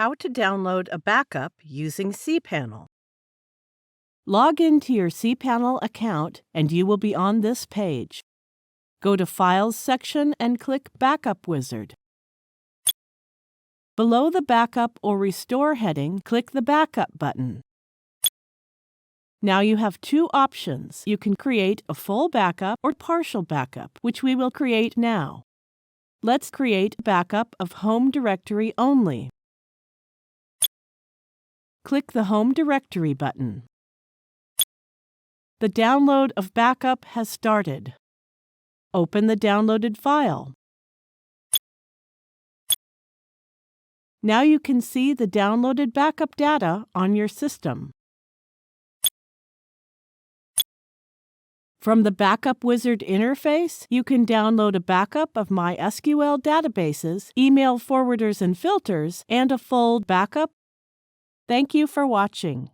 how to download a backup using cPanel. Log into your cPanel account and you will be on this page. Go to Files section and click Backup Wizard. Below the Backup or Restore heading, click the Backup button. Now you have two options. You can create a full backup or partial backup, which we will create now. Let's create a backup of home directory only. Click the Home Directory button. The download of backup has started. Open the downloaded file. Now you can see the downloaded backup data on your system. From the Backup Wizard interface, you can download a backup of MySQL databases, email forwarders and filters, and a full backup. Thank you for watching.